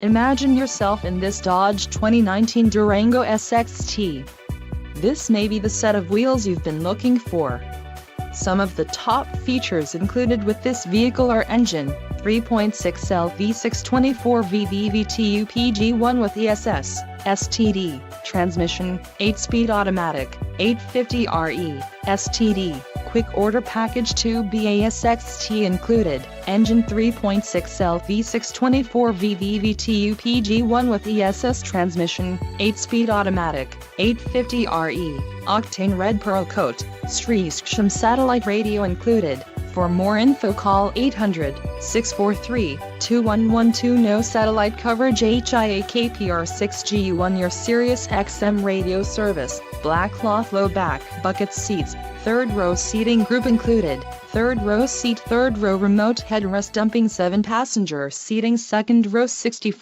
Imagine yourself in this Dodge 2019 Durango SXT. This may be the set of wheels you've been looking for. Some of the top features included with this vehicle are engine, 3.6L V6 24V VVT UPG1 with ESS, STD, transmission, 8-speed automatic, 850RE, STD, quick order package 2BA SXT included, engine 3.6L V6 24V VVT UPG1 with ESS transmission, 8-speed automatic, 850RE, octane red pearl coat, Stream satellite radio included. For more info call 800-643-2112. No satellite coverage HIAKPR6GU1 your Sirius XM radio service, black cloth low back bucket seats, third row seating group included, third row seat, third row remote headrest dumping 7 passenger seating, second row 60/40